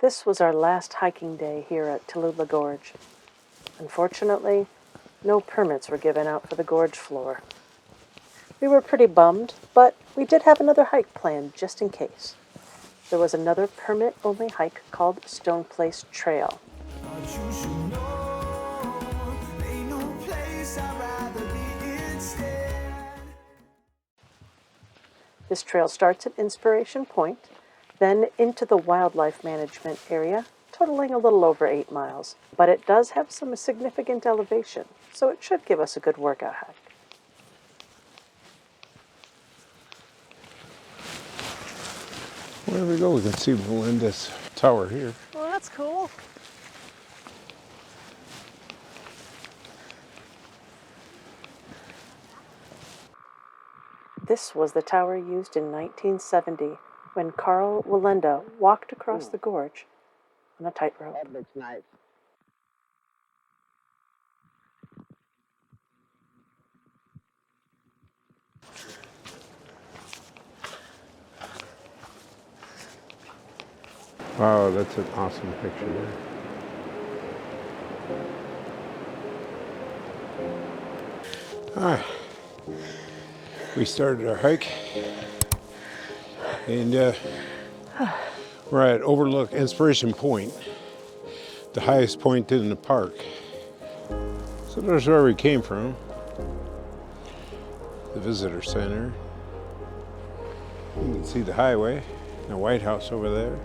This was our last hiking day here at Tallulah Gorge. Unfortunately, no permits were given out for the gorge floor. We were pretty bummed, but we did have another hike planned just in case. There was another permit-only hike called Stone Place Trail. This trail starts at Inspiration Point, then into the wildlife management area, totaling a little over 8 miles. But it does have some significant elevation, so it should give us a good workout hike. There we go, we can see Melinda's tower here. Well, that's cool. This was the tower used in 1970 when Carl Wallenda walked across the gorge on a tightrope. That looks nice. Wow, that's an awesome picture there. All right, we started our hike and we're at Overlook Inspiration Point, the highest point in the park. So there's where we came from, the visitor center. You can see the highway, the White House over there.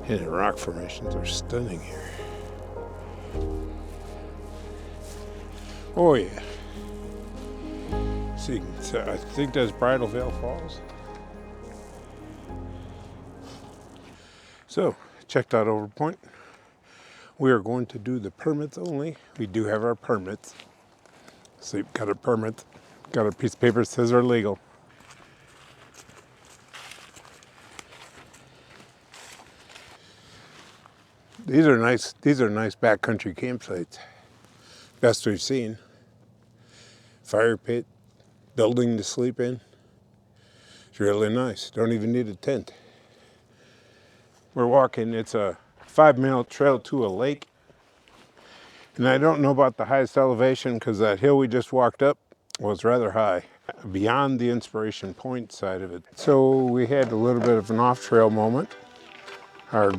And the rock formations are stunning here. Oh yeah. See, I think that's Bridal Veil Falls. So, checked out Overpoint. We are going to do the permits only. We do have our permits. So you've got a permit, got a piece of paper that says they're legal. These are nice backcountry campsites. Best we've seen. Fire pit, building to sleep in. It's really nice. Don't even need a tent. We're walking, it's a 5-mile trail to a lake. And I don't know about the highest elevation because that hill we just walked up was rather high, beyond the Inspiration Point side of it. So we had a little bit of an off-trail moment. Our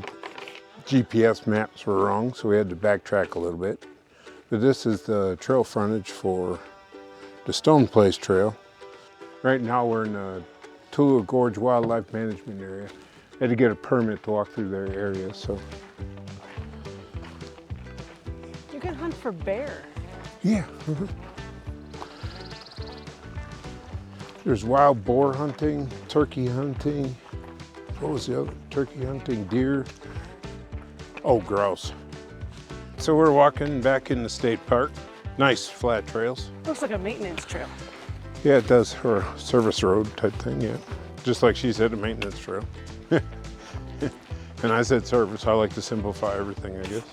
GPS maps were wrong, so we had to backtrack a little bit. But this is the trail frontage for the Stone Place Trail. Right now we're in the Tallulah Gorge Wildlife Management Area. Had to get a permit to walk through their area, so. You can hunt for bear. Yeah. There's wild boar hunting, turkey hunting. What was the other? Turkey hunting, deer. Oh, grouse. So we're walking back in the state park. Nice flat trails. Looks like a maintenance trail. Yeah, it does, or a service road type thing, yeah. Just like she said, a maintenance trail. And I said service, I like to simplify everything, I guess.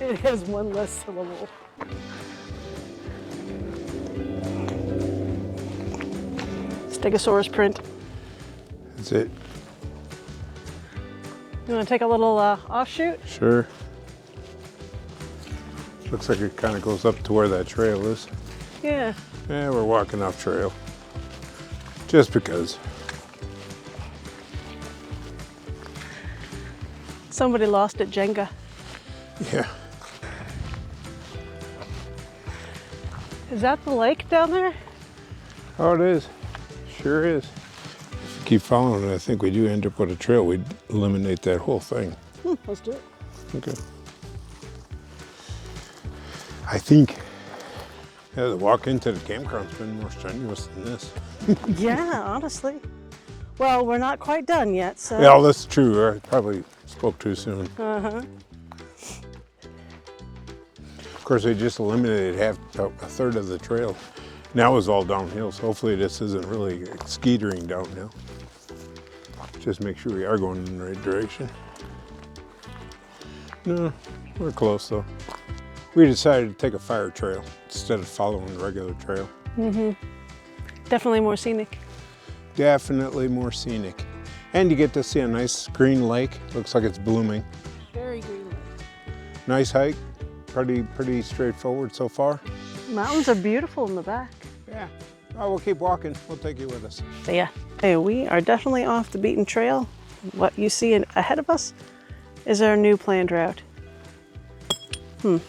It has one less syllable. Stegosaurus print. That's it. You want to take a little offshoot? Sure. Looks like it kind of goes up to where that trail is. Yeah. Yeah, we're walking off trail. Just because. Somebody lost at Jenga. Yeah. Is that the lake down there? Oh, it is. Sure is. If you keep following it, I think we do end up with a trail. We'd eliminate that whole thing. Let's do it. Okay. I think the walk into the campground's been more strenuous than this. Yeah, honestly. Well, we're not quite done yet, so. Yeah, that's true. I probably spoke too soon. Uh-huh. Of course, they just eliminated a third of the trail. Now it's all downhill, so hopefully this isn't really skeetering downhill. Just make sure we are going in the right direction. No, we're close though. We decided to take a fire trail instead of following the regular trail. Mm-hmm. Definitely more scenic. definitely more scenic. And you get to see a nice green lake. Looks like it's blooming. Very green. Nice hike. Pretty straightforward so far. Mountains are beautiful in the back. Yeah. Oh, we'll keep walking. We'll take you with us. So yeah, hey, we are definitely off the beaten trail. What you see ahead of us is our new planned route. That's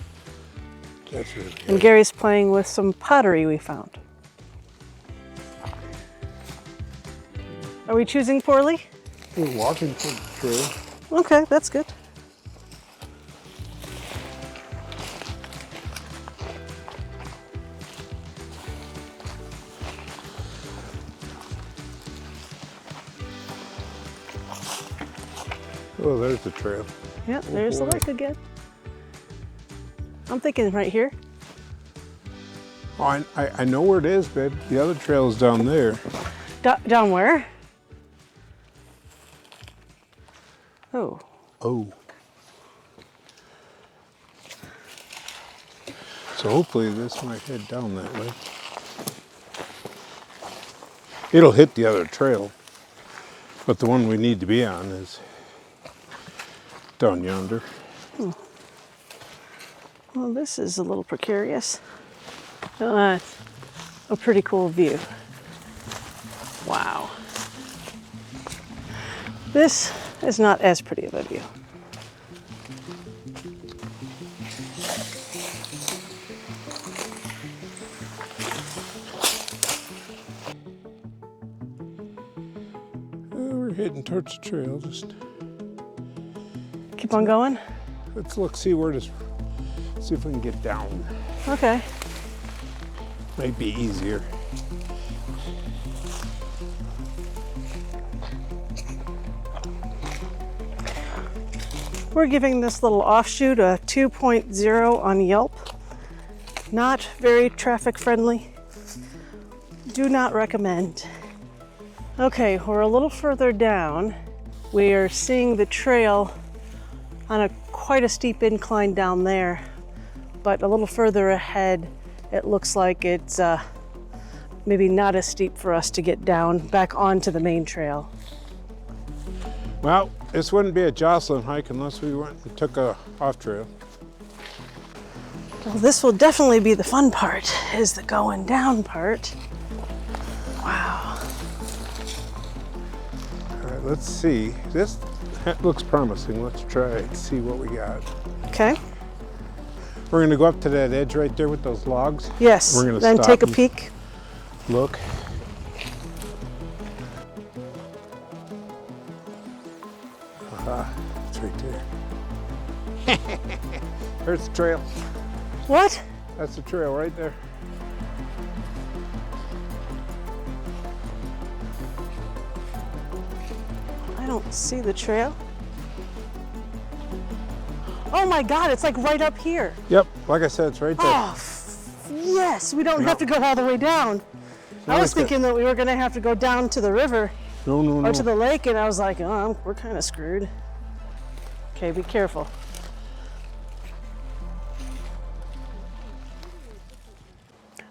really good. And Gary's playing with some pottery we found. Are we choosing poorly? We're walking through the trail. Okay, that's good. Oh, there's the trail. Yeah, there's the boy. lake again. I'm thinking right here. Oh, I know where it is, babe. The other trail is down there. Down where? Oh. Oh. So hopefully this might head down that way. It'll hit the other trail, but the one we need to be on is down yonder. Well, this is a little precarious. That's a pretty cool view. Wow. This is not as pretty of a view. We're heading towards the trail. Just Keep on going? let's look, see if we can get down. Okay. Might be easier. We're giving this little offshoot a 2.0 on Yelp. Not very traffic friendly. Do not recommend. Okay, we're a little further down. We are seeing the trail on quite a steep incline down there, but a little further ahead, it looks like it's maybe not as steep for us to get down back onto the main trail. Well, this wouldn't be a Joslyn hike unless we went and took a off trail. Well, this will definitely be the fun part, is the going down part. Wow. All right, let's see. This looks promising. Let's try it, see what we got. Okay. We're gonna go up to that edge right there with those logs. Yes. We're gonna then stop take a and peek. Look. Aha, it's right there. There's the trail. What? That's the trail right there. I don't see the trail. Oh my God, it's like right up here. Yep, like I said, it's right there. Oh, yes, we don't have to go all the way down. I was thinking that we were gonna have to go down to the river No. or to the lake, and I was like, oh, we're kind of screwed. Okay, be careful.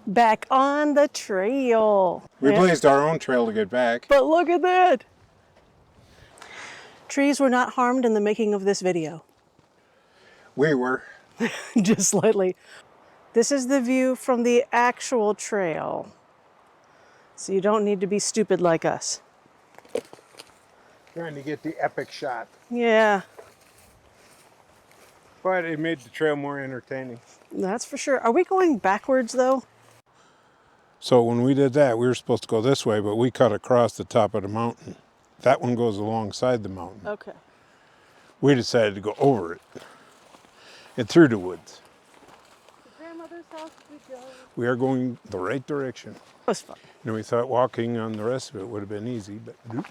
Back on the trail. We Yeah. blazed our own trail to get back. But look at that. Trees were not harmed in the making of this video. We were. Just slightly. This is the view from the actual trail. So you don't need to be stupid like us. Trying to get the epic shot. Yeah, But it made the trail more entertaining. that's for sure. Are we going backwards though? So when we did that, we were supposed to go this way, but we cut across the top of the mountain. That one goes alongside the mountain. Okay. We decided to go over it and through the woods. Grandmother's house we go. We are going the right direction. It was fun. And we thought walking on the rest of it would have been easy, but nope.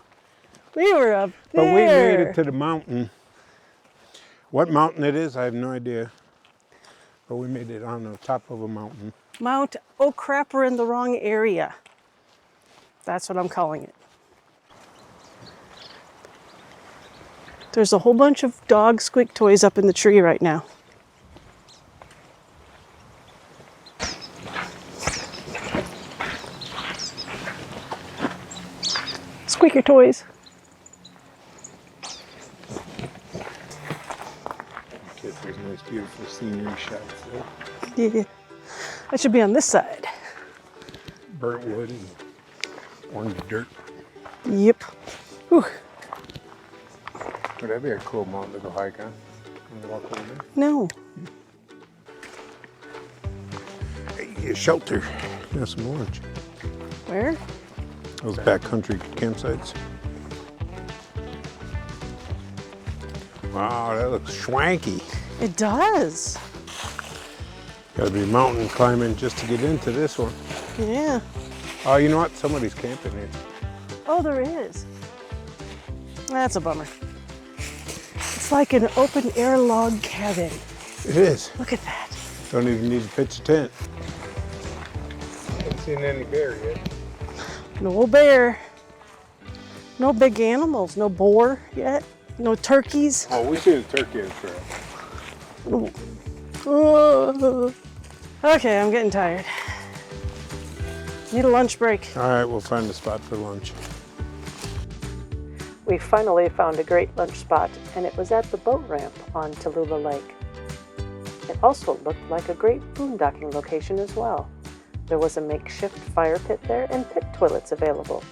We were up there. But we made it to the mountain. What mountain it is, I have no idea. But we made it on the top of a mountain. Mount, oh crap, we're in the wrong area. That's what I'm calling it. There's a whole bunch of dog squeak toys up in the tree right now. your toys. Get those nice, beautiful scenery shots there. Yeah. That should be on this side. Burnt wood and orange dirt. Yep. Whew. Would that be a cool mountain to go hike on? And walk over there? No. Hey, a shelter. Got some orange. Where? Those backcountry campsites. Wow, that looks swanky. It does. Gotta be mountain climbing just to get into this one. Yeah. Oh, you know what? Somebody's camping here. Oh, there is. That's a bummer. It's like an open air log cabin. It is. Look at that. Don't even need to pitch a tent. Haven't seen any bear yet. No bear. No big animals. No boar yet. No turkeys. Oh, we see the turkey at the trail. Oh. Okay, I'm getting tired. Need a lunch break. All right, we'll find a spot for lunch. We finally found a great lunch spot, and it was at the boat ramp on Tallulah Lake. It also looked like a great boondocking location as well. There was a makeshift fire pit there and pit toilets available.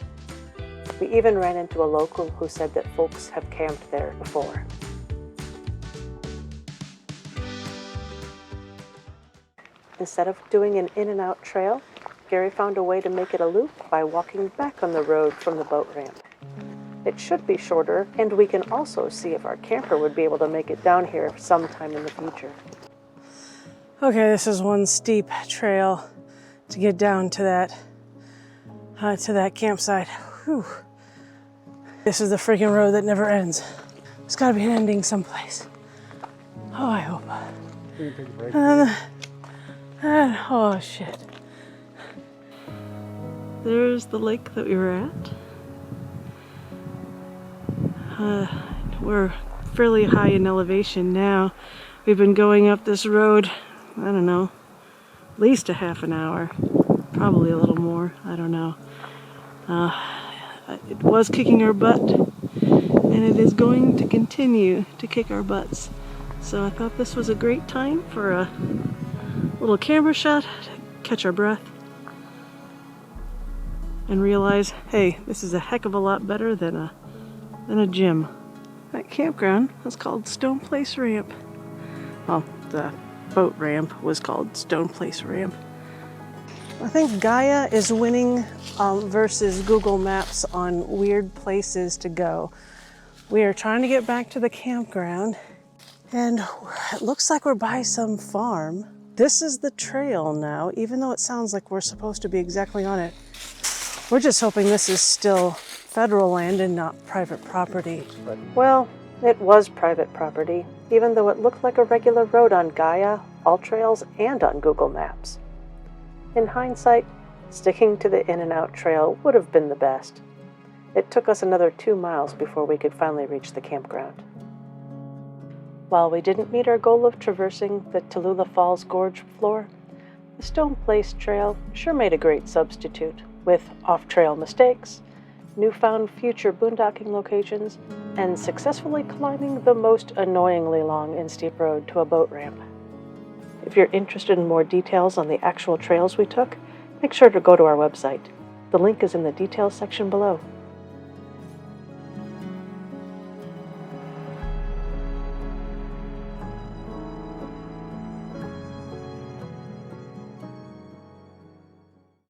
We even ran into a local who said that folks have camped there before. Instead of doing an in-and-out trail, Gary found a way to make it a loop by walking back on the road from the boat ramp. It should be shorter, and we can also see if our camper would be able to make it down here sometime in the future. Okay, this is one steep trail to get down to that campsite. Whew. This is the freaking road that never ends. There's gotta be an ending someplace. Oh, I hope. Oh, shit. There's the lake that we were at. We're fairly high in elevation now. We've been going up this road, I don't know, at least a half an hour. Probably a little more, I don't know. It was kicking our butt, and it is going to continue to kick our butts. So I thought this was a great time for a little camera shot to catch our breath and realize, hey, this is a heck of a lot better than a gym. That campground was called Stone Place Ramp. Well, the boat ramp was called Stone Place Ramp. I think Gaia is winning versus Google Maps on weird places to go. We are trying to get back to the campground, and it looks like we're by some farm. This is the trail now, even though it sounds like we're supposed to be exactly on it. We're just hoping this is still federal land and not private property. Well, it was private property, even though it looked like a regular road on Gaia, AllTrails, and on Google Maps. In hindsight, sticking to the in-and-out trail would have been the best. It took us another 2 miles before we could finally reach the campground. While we didn't meet our goal of traversing the Tallulah Falls Gorge floor, the Stone Place Trail sure made a great substitute, with off-trail mistakes, newfound future boondocking locations, and successfully climbing the most annoyingly long and steep road to a boat ramp. If you're interested in more details on the actual trails we took, make sure to go to our website. The link is in the details section below.